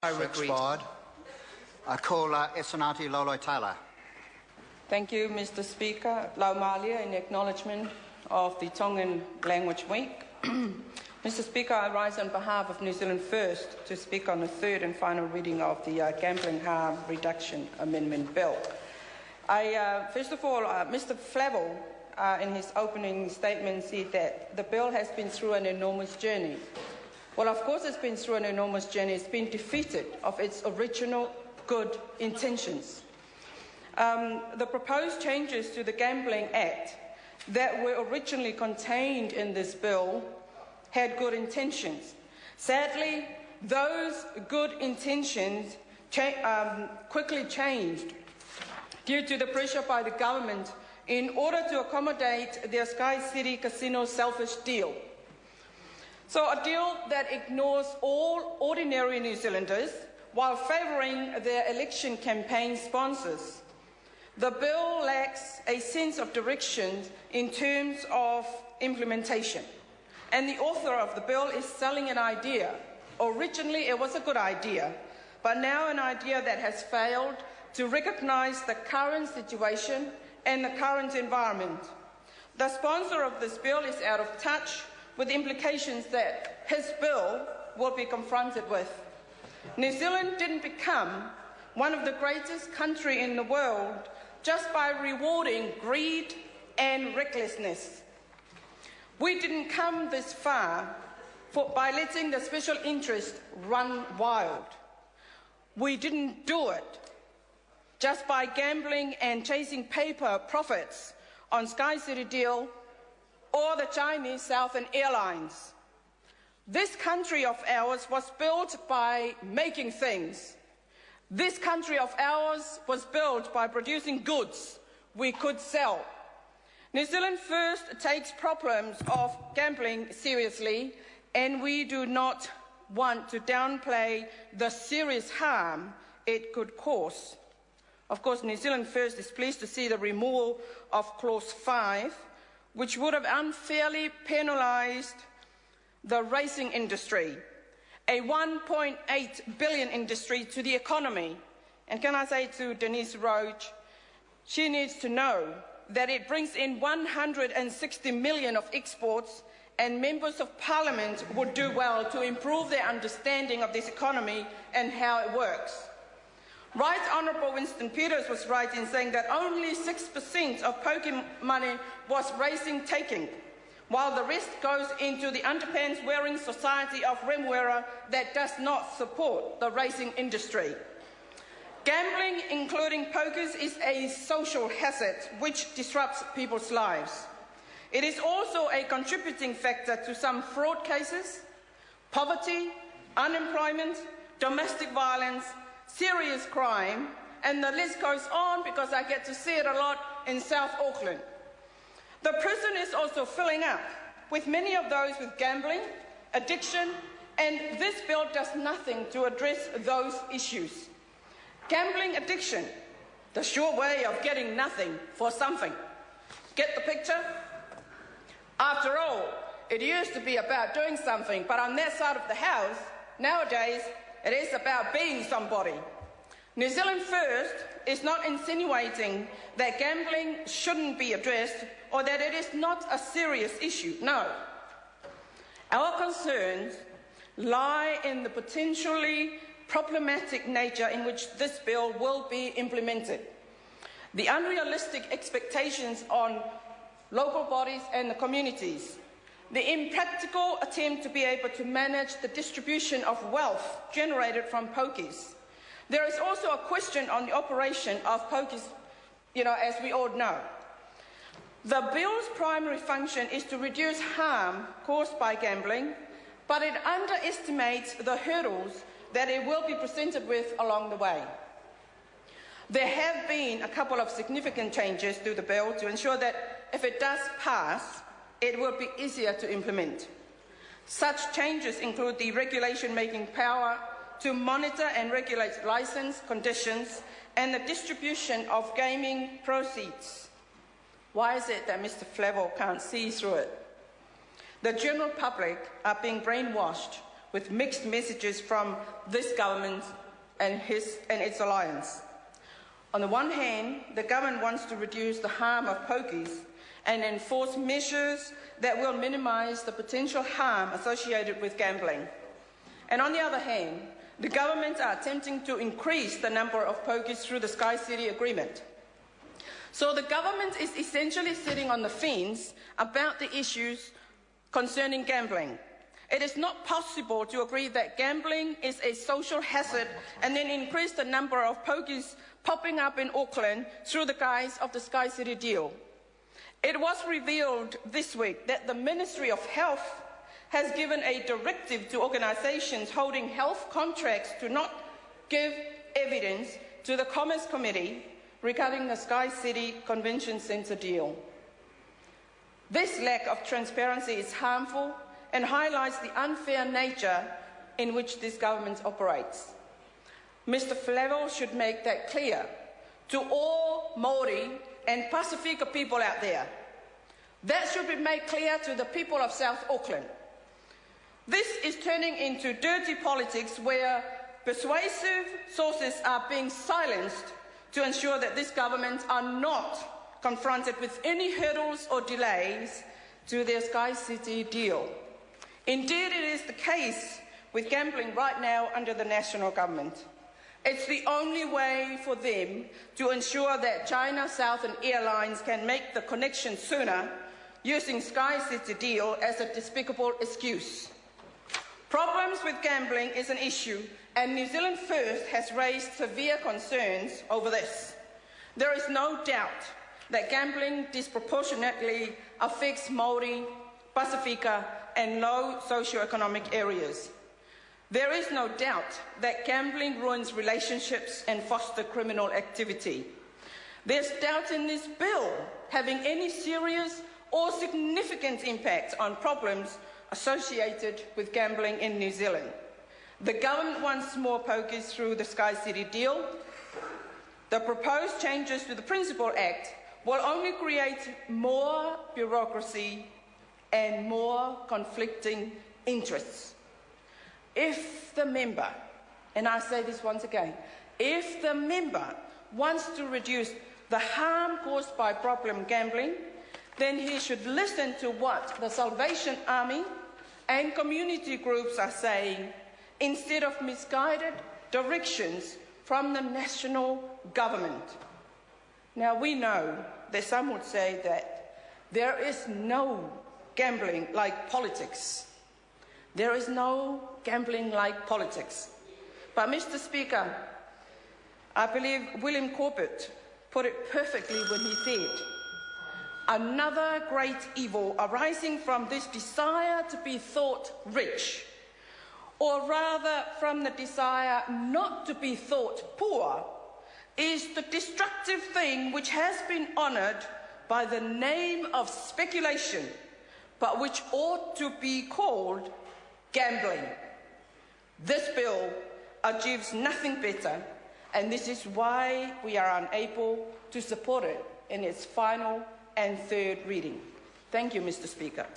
Expired. I call Esanati Lole-Taylor. Thank you, Mr. Speaker. Lau Malia, in acknowledgement of the Tongan Language Week. Mr. Speaker, I rise on behalf of New Zealand First to speak on the third and final reading of the Gambling Harm Reduction Amendment Bill. First of all, Mr. Flavel, in his opening statement, said that the bill has been through an enormous journey. Well, of course it's been through an enormous journey. It's been defeated of its original good intentions. The proposed changes to the Gambling Act that were originally contained in this bill had good intentions. Sadly, those good intentions quickly changed due to the pressure by the government in order to accommodate their Sky City Casino selfish deal. So a deal that ignores all ordinary New Zealanders while favouring their election campaign sponsors. The bill lacks a sense of direction in terms of implementation. And the author of the bill is selling an idea. Originally, it was a good idea, but now an idea that has failed to recognise the current situation and the current environment. The sponsor of this bill is out of touch with implications that his bill will be confronted with. New Zealand didn't become one of the greatest countries in the world just by rewarding greed and recklessness. We didn't come this far by letting the special interest run wild. We didn't do it just by gambling and chasing paper profits on Sky City deal or the Chinese Southern Airlines. This country of ours was built by making things. This country of ours was built by producing goods we could sell. New Zealand First takes problems of gambling seriously, and we do not want to downplay the serious harm it could cause. Of course, New Zealand First is pleased to see the removal of Clause 5, which would have unfairly penalised the racing industry, a 1.8 billion industry to the economy. And can I say to Denise Roach, she needs to know that it brings in 160 million of exports, and members of parliament would do well to improve their understanding of this economy and how it works. Right Honourable Winston Peters was right in saying that only 6% of poker money was racing taking, while the rest goes into the underpants-wearing society of rim-wearer that does not support the racing industry. Gambling, including pokers, is a social hazard which disrupts people's lives. It is also a contributing factor to some fraud cases, poverty, unemployment, domestic violence, serious crime, and the list goes on because I get to see it a lot in South Auckland. The prison is also filling up with many of those with gambling, addiction, and this bill does nothing to address those issues. Gambling addiction, the sure way of getting nothing for something. Get the picture? After all, it used to be about doing something, but on that side of the house, nowadays, it is about being somebody. New Zealand First is not insinuating that gambling shouldn't be addressed or that it is not a serious issue. No. Our concerns lie in the potentially problematic nature in which this bill will be implemented. The unrealistic expectations on local bodies and the communities. The impractical attempt to be able to manage the distribution of wealth generated from pokies. There is also a question on the operation of pokies, as we all know. The bill's primary function is to reduce harm caused by gambling, but it underestimates the hurdles that it will be presented with along the way. There have been a couple of significant changes to the bill to ensure that if it does pass, it will be easier to implement. Such changes include the regulation-making power to monitor and regulate licence conditions and the distribution of gaming proceeds. Why is it that Mr. Flavel can't see through it? The general public are being brainwashed with mixed messages from this government and its alliance. On the one hand, the government wants to reduce the harm of pokies and enforce measures that will minimise the potential harm associated with gambling. And on the other hand, the government are attempting to increase the number of pokies through the Sky City Agreement. So the government is essentially sitting on the fence about the issues concerning gambling. It is not possible to agree that gambling is a social hazard and then increase the number of pokies popping up in Auckland through the guise of the Sky City deal. It was revealed this week that the Ministry of Health has given a directive to organisations holding health contracts to not give evidence to the Commerce Committee regarding the Sky City Convention Centre deal. This lack of transparency is harmful and highlights the unfair nature in which this government operates. Mr. Flavel should make that clear to all Māori and Pasifika people out there. That should be made clear to the people of South Auckland. This is turning into dirty politics where persuasive sources are being silenced to ensure that this government are not confronted with any hurdles or delays to their Sky City deal. Indeed, it is the case with gambling right now under the national government. It's the only way for them to ensure that China Southern Airlines can make the connection sooner, using Sky City deal as a despicable excuse. Problems with gambling is an issue, and New Zealand First has raised severe concerns over this. There is no doubt that gambling disproportionately affects Māori, Pasifika and low socioeconomic areas. There is no doubt that gambling ruins relationships and fosters criminal activity. There's doubt in this bill having any serious or significant impact on problems associated with gambling in New Zealand. The government wants more pokies through the Sky City deal. The proposed changes to the Principal Act will only create more bureaucracy and more conflicting interests. If the member, and I say this once again, if the member wants to reduce the harm caused by problem gambling, then he should listen to what the Salvation Army and community groups are saying instead of misguided directions from the national government. Now, we know that some would say that there is no gambling like politics. There is no gambling like politics. But, Mr. Speaker, I believe William Corbett put it perfectly when he said, another great evil arising from this desire to be thought rich, or rather from the desire not to be thought poor, is the destructive thing which has been honoured by the name of speculation, but which ought to be called gambling. This bill achieves nothing better, and this is why we are unable to support it in its final and third reading. Thank you, Mr. Speaker.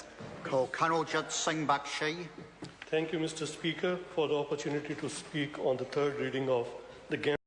Thank you, Mr. Speaker, for the opportunity to speak on the third reading of the